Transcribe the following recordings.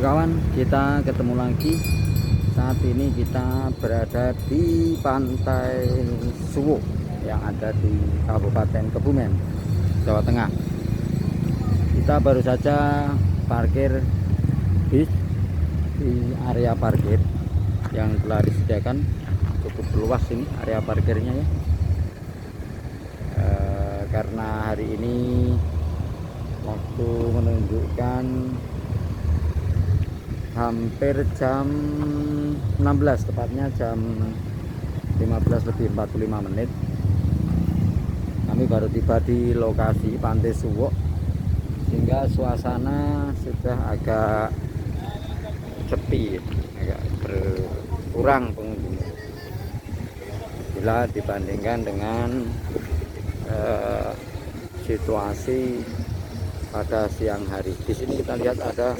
kawan, kita ketemu lagi. Saat ini kita berada di Pantai Suwo yang ada di Kabupaten Kebumen, Jawa Tengah. Kita baru saja parkir bis di area parkir yang telah disediakan. Cukup luas ini area parkirnya ya. Karena hari ini waktu menunjukkan hampir jam 16, tepatnya jam 15:45. Kami baru tiba di lokasi Pantai Suwo, sehingga suasana sudah agak sepi, agak berkurang pengunjungnya bila dibandingkan dengan situasi pada siang hari. Di sini kita lihat ada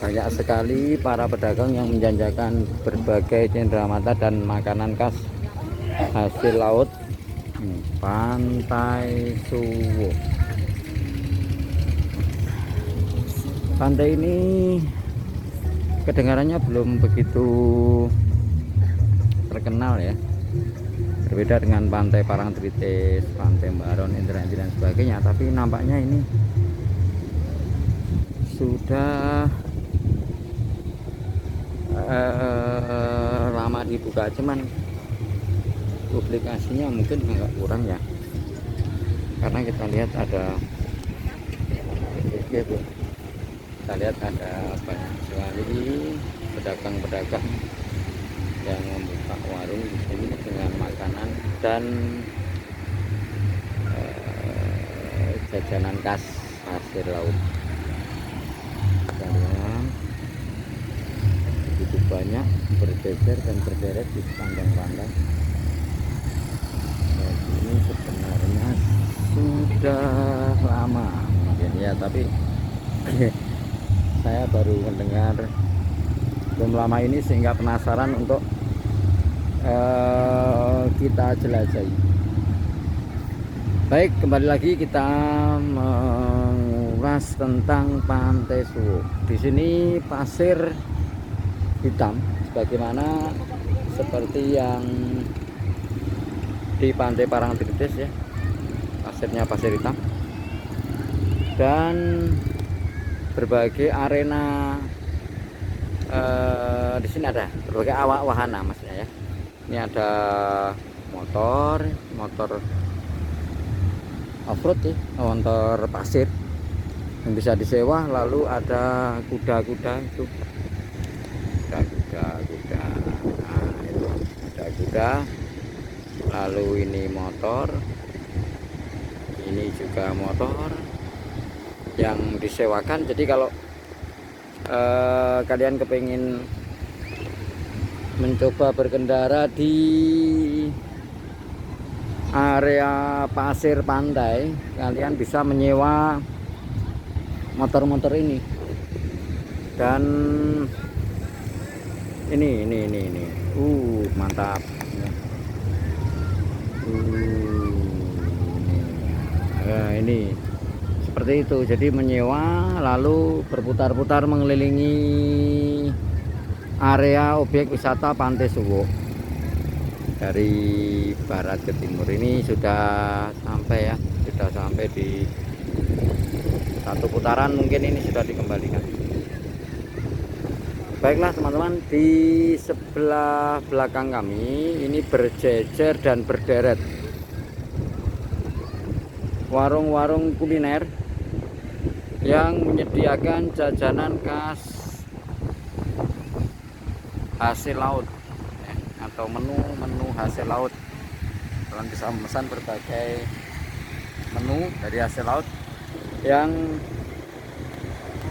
banyak sekali para pedagang yang menjanjakan berbagai cenderamata dan makanan khas hasil laut Pantai Suwo. Pantai ini kedengarannya belum begitu terkenal ya, berbeda dengan Pantai Parangtritis, Pantai Baron, Indramayu dan sebagainya. Tapi nampaknya ini sudah lama dibuka, cuman publikasinya mungkin agak kurang ya, karena kita lihat ada kita lihat ada banyak sekali pedagang-pedagang yang membuka warung di sini dengan makanan dan jajanan khas hasil laut. Kalian begitu banyak berjejer dan berderet di sepanjang pantai. Dan ini sebenarnya sudah lama mungkin ya, tapi saya baru mendengar belum lama ini sehingga penasaran untuk kita jelajahi. Baik, kembali lagi kita mengulas tentang Pantai Suwo. Di sini pasir hitam sebagaimana seperti yang di Pantai Parangtritis ya. Pasirnya pasir hitam. Dan berbagai arena di sini ada berbagai awak wahana maksudnya ya. Ini ada motor off-road ya, motor pasir yang bisa disewa. Lalu ada kuda-kuda itu, nah, itu ada kuda. Lalu ini motor, ini juga motor yang disewakan. Jadi kalau kalian kepingin mencoba berkendara di area pasir pantai, kalian bisa menyewa motor-motor ini. Dan ini mantap. Ini seperti itu. Jadi menyewa lalu berputar-putar mengelilingi area objek wisata Pantai Suwo dari barat ke timur. Ini sudah sampai ya, sudah sampai di satu putaran, mungkin ini sudah dikembalikan. Baiklah teman-teman, di sebelah belakang kami ini berjejer dan berderet warung-warung kuliner yang menyediakan jajanan khas hasil laut ya, atau menu hasil laut. Kalian bisa memesan berbagai menu dari hasil laut yang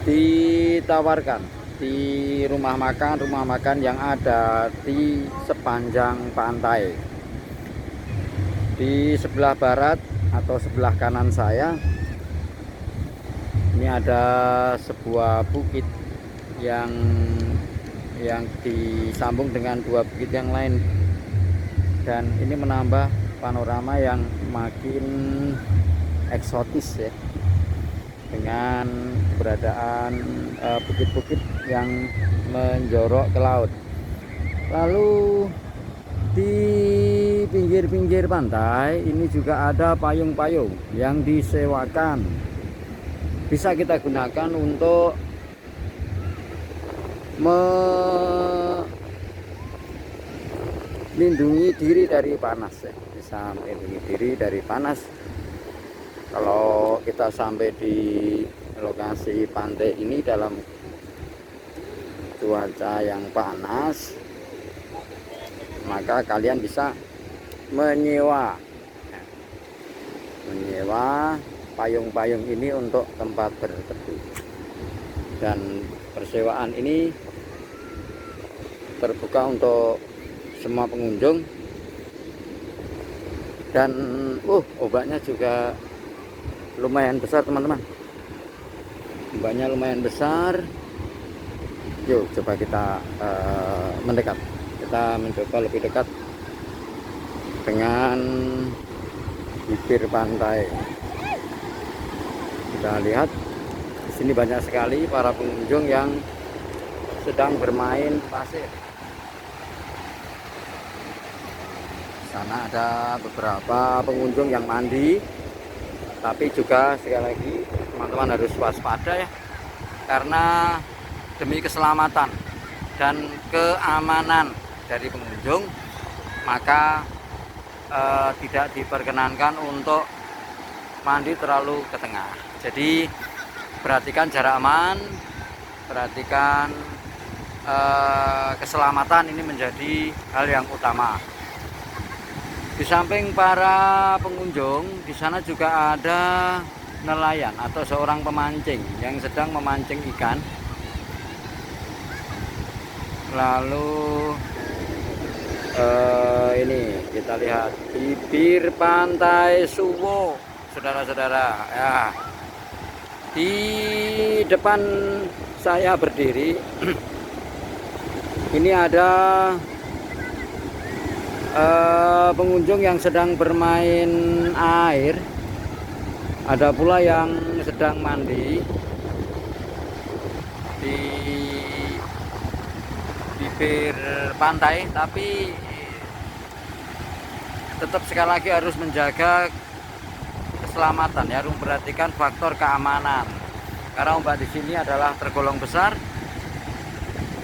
ditawarkan di rumah makan yang ada di sepanjang pantai. Di sebelah barat atau sebelah kanan saya ini ada sebuah bukit yang disambung dengan dua bukit yang lain, dan ini menambah panorama yang makin eksotis ya, dengan keberadaan bukit-bukit yang menjorok ke laut. Lalu di pinggir-pinggir pantai ini juga ada payung-payung yang disewakan, bisa kita gunakan untuk melindungi diri dari panas ya. Bisa melindungi diri dari panas. Kalau kita sampai di lokasi pantai ini dalam cuaca yang panas, maka kalian bisa menyewa payung-payung ini untuk tempat berteduh. Dan persewaan ini terbuka untuk semua pengunjung. Dan ombaknya juga lumayan besar teman-teman, ombaknya lumayan besar. Yuk coba kita mendekat, kita mencoba lebih dekat dengan bibir pantai. Kita lihat di sini banyak sekali para pengunjung yang sedang bermain pasir. Di sana ada beberapa pengunjung yang mandi, tapi juga sekali lagi teman-teman harus waspada ya, karena demi keselamatan dan keamanan dari pengunjung, maka tidak diperkenankan untuk mandi terlalu ke tengah. Jadi perhatikan jarak aman, perhatikan keselamatan, ini menjadi hal yang utama. Di samping para pengunjung, di sana juga ada nelayan atau seorang pemancing yang sedang memancing ikan. Lalu ini kita lihat bibir pantai Suwo, saudara-saudara ya. Di depan saya berdiri ini ada pengunjung yang sedang bermain air, ada pula yang sedang mandi di bibir pantai, tapi tetap sekali lagi harus menjaga keselamatan ya, harus memperhatikan faktor keamanan, karena ombak di sini adalah tergolong besar.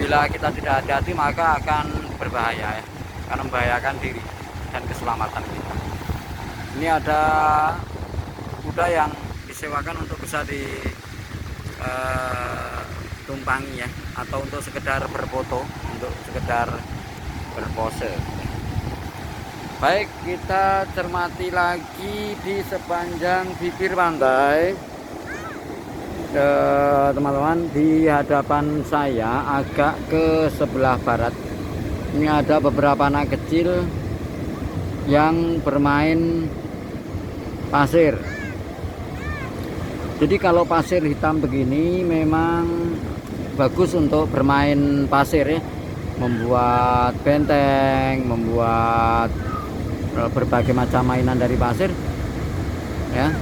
Bila kita tidak hati-hati maka akan berbahaya ya, akan membahayakan diri dan keselamatan kita. Ini ada kuda yang disewakan untuk bisa ditumpangi ya, atau untuk sekedar berfoto, untuk sekedar berpose. Baik, kita cermati lagi di sepanjang bibir pantai. Teman-teman, di hadapan saya agak ke sebelah barat ini ada beberapa anak kecil yang bermain pasir. Jadi kalau pasir hitam begini memang bagus untuk bermain pasir ya, membuat benteng, membuat berbagai macam mainan dari pasir ya.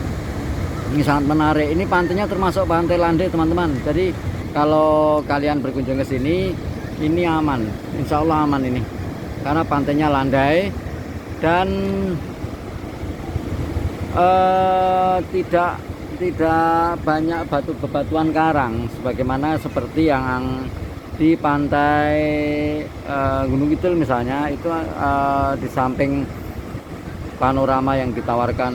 Ini sangat menarik. Ini pantainya termasuk pantai landai teman-teman. Jadi kalau kalian berkunjung ke sini, ini aman, insya Allah aman ini, karena pantainya landai dan tidak banyak bebatuan karang sebagaimana seperti yang di pantai Gunung Kidul misalnya. Itu di samping panorama yang ditawarkan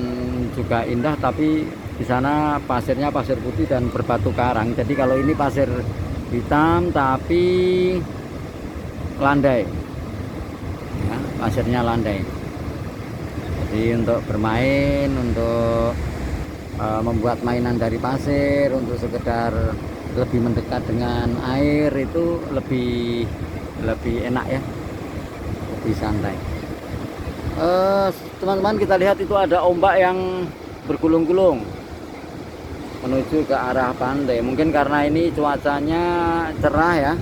juga indah, tapi di sana pasirnya pasir putih dan berbatu karang. Jadi kalau ini pasir hitam tapi landai ya, pasirnya landai. Jadi untuk bermain, untuk membuat mainan dari pasir, untuk sekedar lebih mendekat dengan air itu lebih enak ya, lebih santai. Teman-teman, kita lihat itu ada ombak yang bergulung-gulung menuju ke arah pantai. Mungkin karena ini cuacanya cerah ya,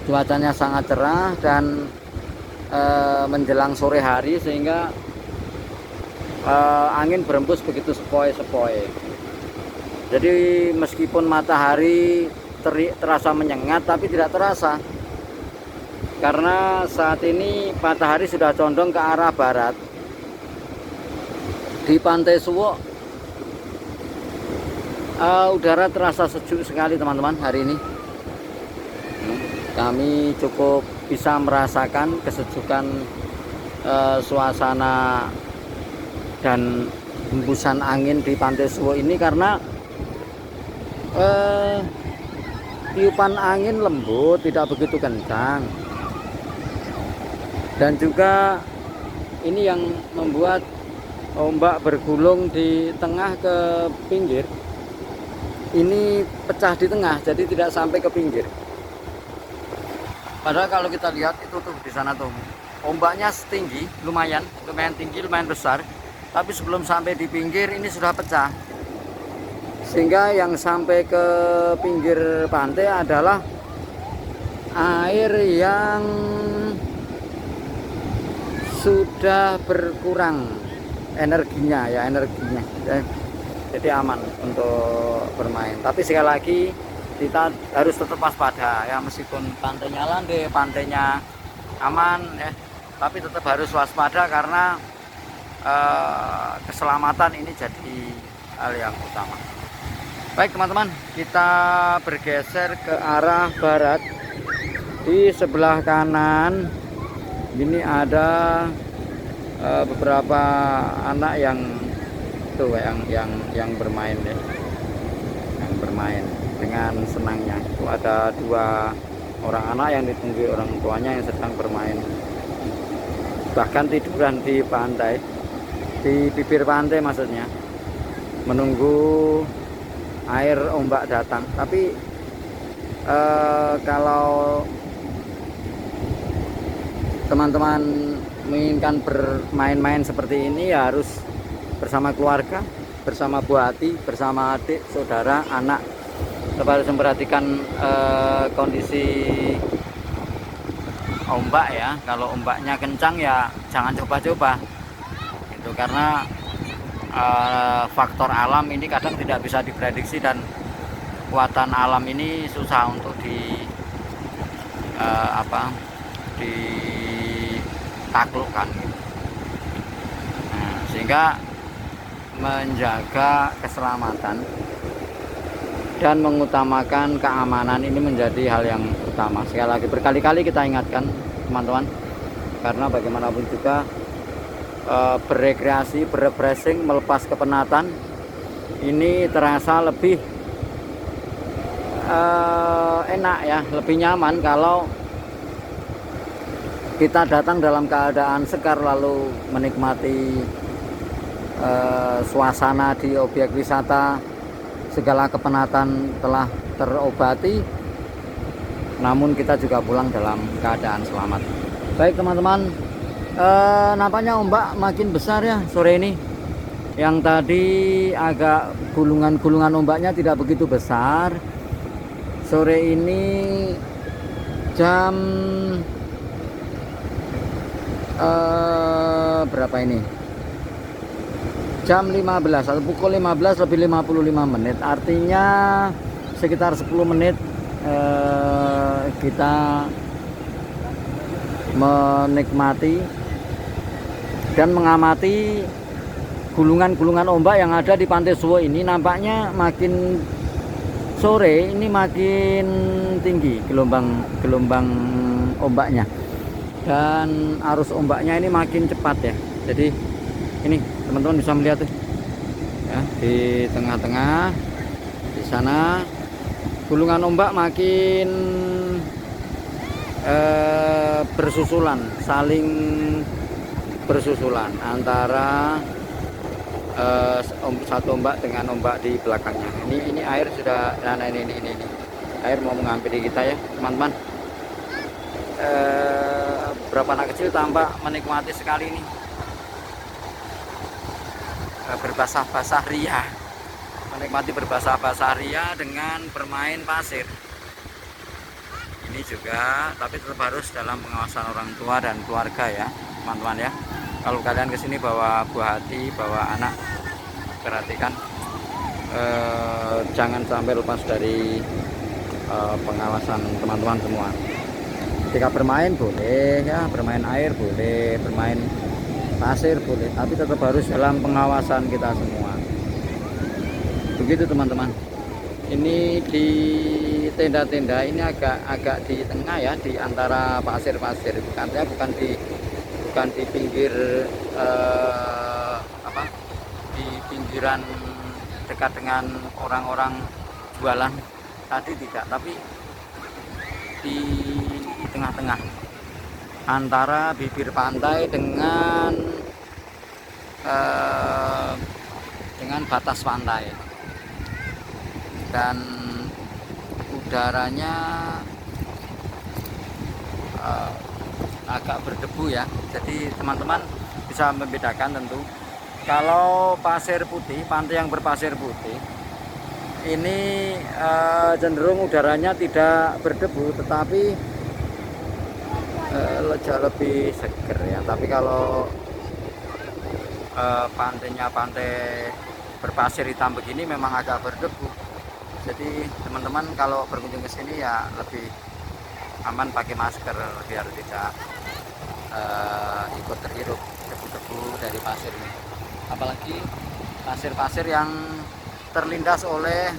cuacanya sangat cerah dan menjelang sore hari, sehingga angin berembus begitu sepoi-sepoi. Jadi meskipun matahari terasa menyengat, tapi tidak terasa, karena saat ini matahari sudah condong ke arah barat. Di Pantai Suwo udara terasa sejuk sekali teman-teman hari ini. Kami cukup bisa merasakan kesejukan suasana dan hembusan angin di Pantai Suwo ini, karena tiupan angin lembut, tidak begitu kencang, dan juga ini yang membuat ombak bergulung di tengah ke pinggir. Ini pecah di tengah, jadi tidak sampai ke pinggir. Padahal kalau kita lihat itu tuh di sana tuh ombaknya tinggi, lumayan tinggi, lumayan besar, tapi sebelum sampai di pinggir ini sudah pecah, sehingga yang sampai ke pinggir pantai adalah air yang sudah berkurang energinya, jadi aman untuk bermain. Tapi sekali lagi kita harus tetap waspada ya, meskipun pantainya landai, pantainya aman ya, tapi tetap harus waspada karena keselamatan ini jadi hal yang utama. Baik teman-teman, kita bergeser ke arah barat. Di sebelah kanan ini ada beberapa anak yang tuh yang bermain ya, yang bermain dengan senangnya. Itu ada 2 orang anak yang ditunggu orang tuanya yang sedang bermain, bahkan tiduran di pantai, di bibir pantai maksudnya, menunggu air ombak datang. Tapi kalau teman-teman menginginkan bermain-main seperti ini ya harus bersama keluarga, bersama buah hati, bersama adik, saudara, anak. Kita harus memperhatikan kondisi ombak ya. Kalau ombaknya kencang ya jangan coba-coba itu, karena faktor alam ini kadang tidak bisa diprediksi, dan kekuatan alam ini susah untuk ditaklukkan gitu. Nah, sehingga menjaga keselamatan dan mengutamakan keamanan ini menjadi hal yang utama. Sekali lagi, berkali-kali kita ingatkan teman-teman, karena bagaimanapun juga berekreasi, berrefreshing, melepas kepenatan ini terasa lebih enak ya, lebih nyaman kalau kita datang dalam keadaan segar, lalu menikmati suasana di objek wisata. Segala kepenatan telah terobati, namun kita juga pulang dalam keadaan selamat. Baik teman-teman, nampaknya ombak makin besar ya sore ini. Yang tadi agak gulungan-gulungan ombaknya tidak begitu besar. Sore ini jam berapa ini? Jam 15 atau pukul 15 lebih 55 menit, artinya sekitar 10 menit kita menikmati dan mengamati gulungan-gulungan ombak yang ada di Pantai Suwo ini. Nampaknya makin sore ini makin tinggi gelombang ombaknya, dan arus ombaknya ini makin cepat ya. Jadi ini teman-teman bisa melihat tuh ya, di tengah-tengah di sana gulungan ombak makin bersusulan, saling bersusulan antara satu ombak dengan ombak di belakangnya. Ini air sudah, nah ini air mau menghampiri kita ya teman-teman. Beberapa anak kecil tampak menikmati sekali ini, berbasah-basah ria, menikmati berbasah-basah ria dengan bermain pasir. Ini juga, tapi tetap harus dalam pengawasan orang tua dan keluarga ya teman-teman ya. Kalau kalian kesini bawa buah hati, bawa anak, perhatikan jangan sampai lepas dari pengawasan teman-teman semua. Ketika bermain boleh ya, bermain air boleh, bermain pasir boleh, tapi tetap harus dalam pengawasan kita semua. Begitu teman-teman. Ini di tenda-tenda ini agak di tengah ya, di antara pasir-pasir. Bukan di pinggir di pinggiran dekat dengan orang-orang jualan tadi, tidak, tapi di tengah-tengah antara bibir pantai dengan batas pantai, dan udaranya agak berdebu ya. Jadi teman-teman bisa membedakan tentu. Kalau pasir putih, pantai yang berpasir putih ini cenderung udaranya tidak berdebu, tetapi jauh lebih seger ya. Tapi kalau pantainya pantai berpasir hitam begini memang agak berdebu. Jadi teman-teman kalau berkunjung ke sini ya lebih aman pakai masker biar tidak ikut terhirup debu-debu dari pasir ini. Apalagi pasir-pasir yang terlindas oleh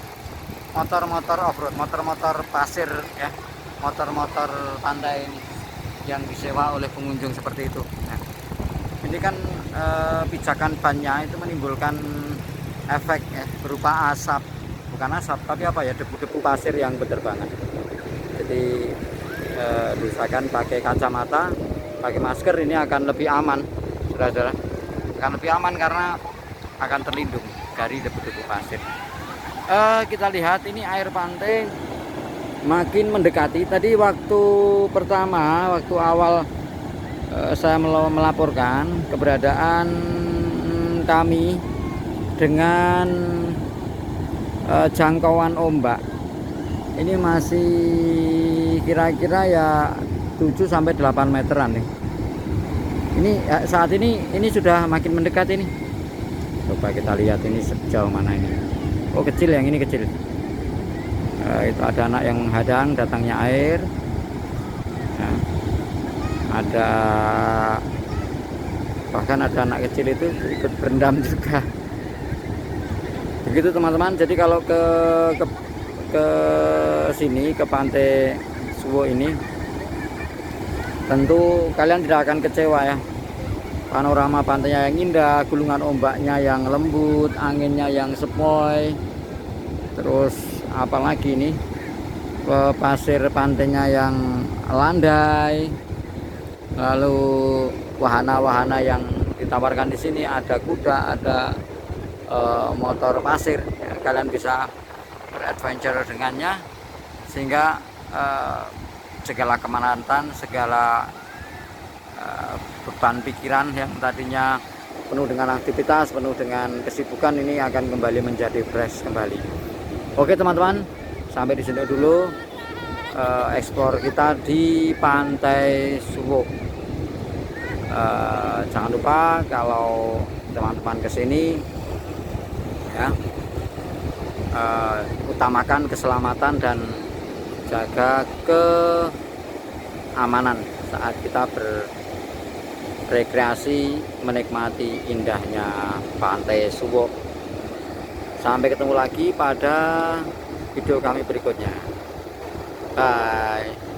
motor-motor off-road, motor-motor pasir ya, motor-motor pantai ini yang disewa oleh pengunjung seperti itu. Nah, ini kan pijakan bannya itu menimbulkan efek ya, berupa asap, bukan asap tapi apa ya, debu-debu pasir yang berterbangan. Jadi misalkan pakai kacamata, pakai masker, ini akan lebih aman, saudara-saudara, akan lebih aman karena akan terlindung dari debu-debu pasir. Kita lihat ini air pantai makin mendekati. Tadi waktu pertama, waktu awal saya melaporkan keberadaan kami dengan jangkauan ombak, ini masih kira-kira ya 7-8 meteran nih. Ini saat ini sudah makin mendekat ini. Coba kita lihat ini sejauh mana ini. Oh kecil, yang ini kecil. Itu ada anak yang menghadang datangnya air. Nah, bahkan ada anak kecil itu ikut berendam juga. Begitu teman-teman. Jadi kalau ke sini, ke pantai Suwo ini, tentu kalian tidak akan kecewa ya. Panorama pantainya yang indah, gulungan ombaknya yang lembut, anginnya yang sepoi, terus apalagi ini pasir pantainya yang landai, lalu wahana-wahana yang ditawarkan di sini, ada kuda, ada motor pasir ya, kalian bisa beradventure dengannya, sehingga segala kemenangan, segala beban pikiran yang tadinya penuh dengan aktivitas, penuh dengan kesibukan, ini akan kembali menjadi fresh kembali. Oke teman-teman, sampai di sini dulu eksplor kita di pantai Suwo. Jangan lupa kalau teman-teman kesini ya, utamakan keselamatan dan jaga keamanan saat kita rekreasi menikmati indahnya pantai Suwo. Sampai ketemu lagi pada video kami berikutnya. Bye.